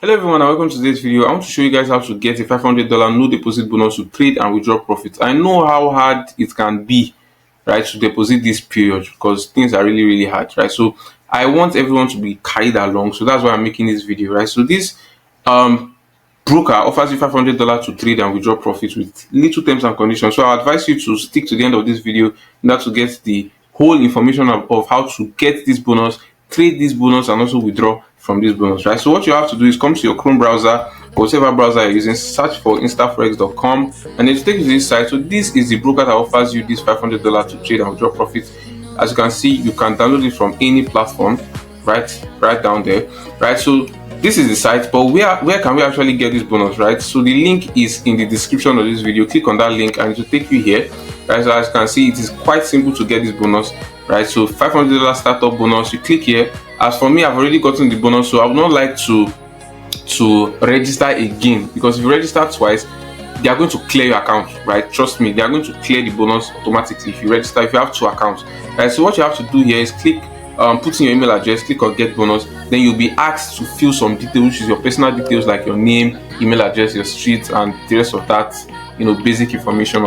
Hello everyone and welcome to today's video. I want to show you guys how to get a $500 no deposit bonus to trade and withdraw profits. I know how hard it can be, right, to deposit this period because things are really hard, right? So I want everyone to be carried along. So that's why I'm making this video, right? So this um broker offers you $500 to trade and withdraw profits with little terms and conditions. So I advise you to stick to the end of this video in order to get the whole information of how to get this bonus, trade this bonus, and also withdraw from this bonus, right? So what you have to do is come to your Chrome browser or whatever browser you're using, search for instaforex.com, and then take you to this site. So this is the broker that offers you this $500 to trade and withdraw profits. As you can see, you can download it from any platform, right down there, right? So this is the site, but where can we actually get this bonus, right? So the link is in the description of this video. Click on that link and it will take you here, right? So as you can see, it is quite simple to get this bonus, right? So $500 startup bonus, you click here. As for me, I've already gotten the bonus, so I would not like to register again, because if you register twice, they are going to clear your account, right? Trust me, they are going to clear the bonus automatically if you register, if you have two accounts, right? So what you have to do here is click put in your email address, click on get bonus, then you'll be asked to fill some details, which is your personal details like your name, email address, your street, and the rest of that, basic information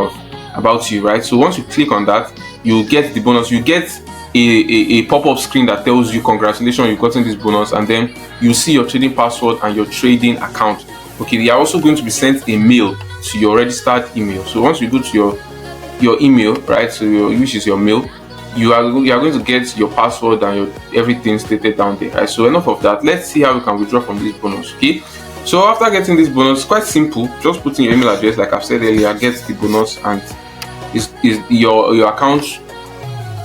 about you, right? So once you click on that, you'll get the bonus. You get a pop-up screen that tells you congratulations, you've gotten this bonus, and then you see your trading password and your trading account. Okay, they are also going to be sent a mail to your registered email. So once you go to your email, right, so which is your mail, you are going to get your password and everything stated down there, right? So enough of that. Let's see how we can withdraw from this bonus. Okay, so after getting this bonus, quite simple. Just put in your email address, like I've said earlier, get the bonus, and is your account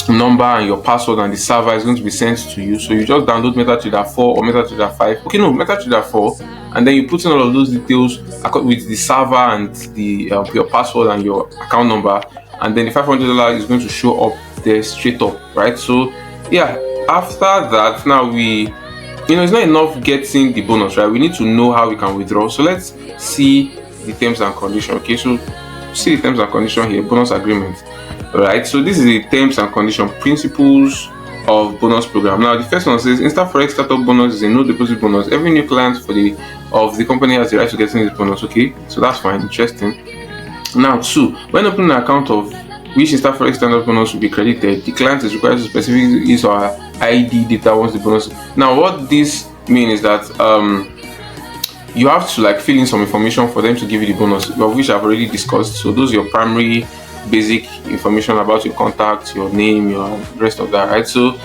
number and your password and the server is going to be sent to you. So you just download MetaTrader 4 or MetaTrader 5. Okay, no, MetaTrader 4, and then you put in all of those details with the server and the your password and your account number, and then the $500 is going to show up there straight up, right? So yeah, after that, now it's not enough getting the bonus, right? We need to know how we can withdraw. So let's see the terms and conditions. Okay, so see the terms and conditions here, bonus agreement. Right, so this is the terms and condition principles of bonus program. Now the first one says Forex startup bonus is a no deposit bonus. Every new client of the company has the right to get this bonus. Okay, so that's fine, interesting. Now 2, when opening an account of which Forex startup bonus will be credited, the client is required to specify his or her ID data once the bonus. Now what this means is that you have to fill in some information for them to give you the bonus, of which I've already discussed. So those are your primary basic information about your contact, your name, your rest of that, right? So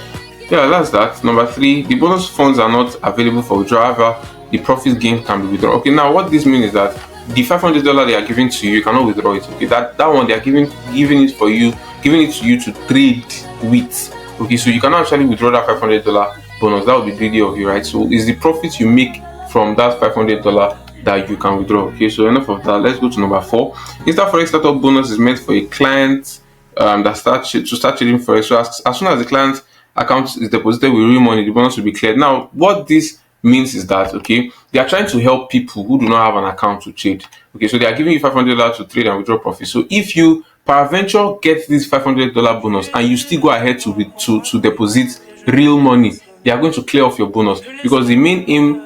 yeah, that's that. Number 3, the bonus funds are not available for withdrawal. However, the profit gain can be withdrawn. Okay, now what this means is that the $500 they are giving to you cannot withdraw it. Okay, that one they are giving it to you to trade with. Okay, so you cannot actually withdraw that $500 bonus. That would be greedy of you, right? So it's the profit you make from that $500 that you can withdraw. Okay, so enough of that. Let's go to number 4. Forex startup bonus is meant for a client that start trading forex. So as soon as the client's account is deposited with real money, the bonus will be cleared. Now what this means is that, okay, they are trying to help people who do not have an account to trade. Okay, so they are giving you $500 to trade and withdraw profit. So if you peradventure get this $500 bonus and you still go ahead to deposit real money, they are going to clear off your bonus, because the main aim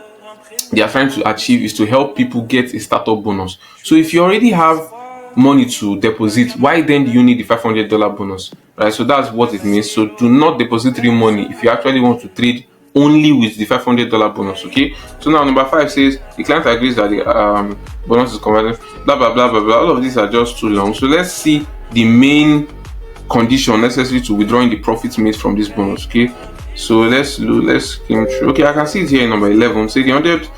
they are trying to achieve is to help people get a startup bonus. So if you already have money to deposit, why then do you need the $500 bonus, right? So that's what it means. So do not deposit real money if you actually want to trade only with the $500 bonus. Okay, so now number 5 says the client agrees that the bonus is converted, blah blah blah blah blah. All of these are just too long, so let's see the main condition necessary to withdrawing the profits made from this bonus. Okay, so let's skim through. Okay, I can see it here in number 11. Say the 100%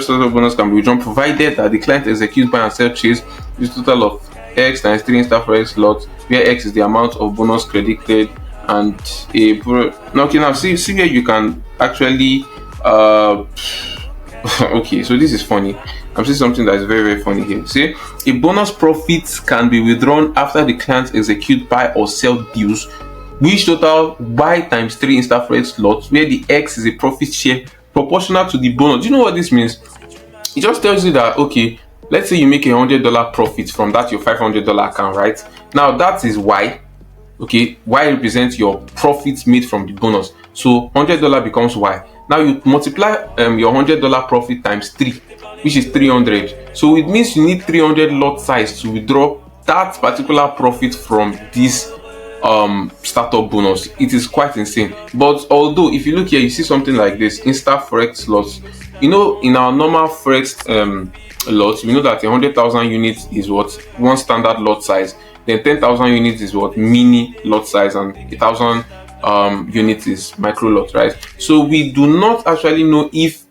startup bonus can be withdrawn provided that the client executes buy and sell trades with a total of X times 3 Forex lots, where X is the amount of bonus credited and okay, now see where you can actually okay, so this is funny. I'm seeing something that is very funny here. See, a bonus profit can be withdrawn after the client execute buy or sell deals which total Y times 3 Forex lots, where the X is a profit share proportional to the bonus. Do you know what this means? It just tells you that, okay, let's say you make $100 profit from that your $500 account, right? Now that is Y. Okay, Y represents your profits made from the bonus. So $100 becomes Y. Now you multiply your $100 profit times 3, which is 300. So it means you need 300 lot size to withdraw that particular profit from this startup bonus. It is quite insane. But although if you look here, you see something like this Insta Forex lots. In our normal Forex lots, we know that 100,000 units is what one standard lot size, then 10,000 units is what mini lot size, and 1,000 units is micro lot, right? So we do not actually know if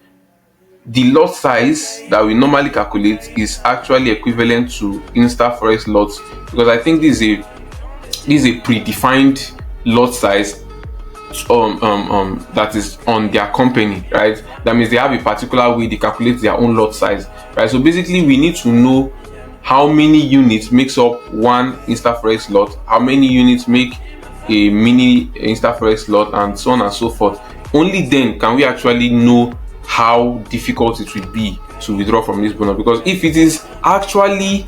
the lot size that we normally calculate is actually equivalent to Insta Forex lots, because I think this is a predefined lot size that is on their company, right? That means they have a particular way they calculate their own lot size, right? So basically we need to know how many units makes up one Insta Forex lot, how many units make a mini Insta Forex lot, and so on and so forth. Only then can we actually know how difficult it will be to withdraw from this bonus, because if it is actually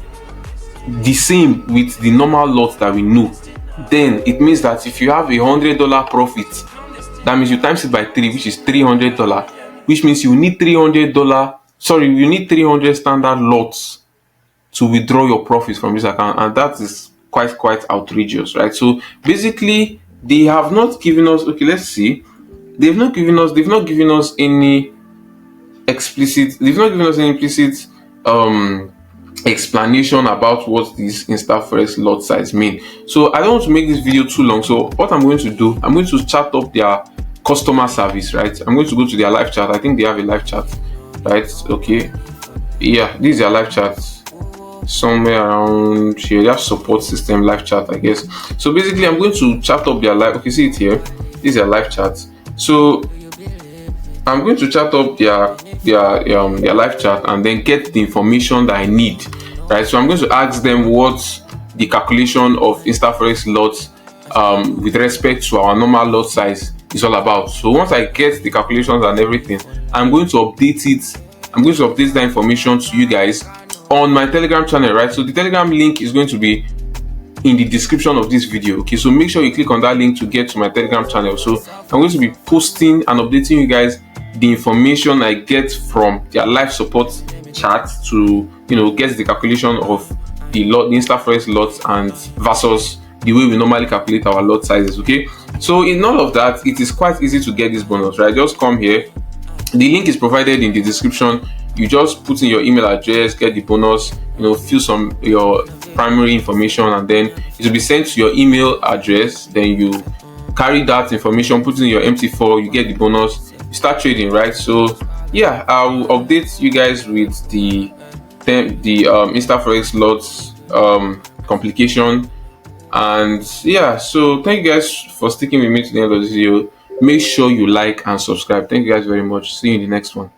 the same with the normal lot that we know, then it means that if you have $100 profit, that means you times it by 3, which is $300, which means you need you need 300 standard lots to withdraw your profits from this account, and that is quite outrageous, right? So basically they have not given us, okay, let's see, they've not given us any implicit explanation about what this Insta Forex lot size mean. So I don't want to make this video too long, so what I'm going to do, I'm going to chat up their customer service, right? I'm going to go to their live chat. I think they have a live chat, right? Okay, yeah, this is their live chat somewhere around here. They have support system live chat, I guess. So basically I'm going to chat up their live, okay, see it here, this is their live chat. So I'm going to chat up their live chat and then get the information that I need, right? So I'm going to ask them what the calculation of Insta Forex lots with respect to our normal lot size is all about. So once I get the calculations and everything, I'm going to update it. I'm going to update that information to you guys on my Telegram channel, right? So the Telegram link is going to be in the description of this video. Okay, so make sure you click on that link to get to my Telegram channel. So I'm going to be posting and updating you guys the information I get from their live support chat to get the calculation of the Insta Forex lots and versus the way we normally calculate our lot sizes. Okay, so in all of that, it is quite easy to get this bonus, right? Just come here, the link is provided in the description. You just put in your email address, get the bonus, fill your primary information, and then it will be sent to your email address. Then you carry that information, put in your MT4, you get the bonus, you start trading, right? So yeah, I will update you guys with the Insta Forex lots complication. And yeah, so thank you guys for sticking with me to the end of this video. Make sure you like and subscribe. Thank you guys very much. See you in the next one.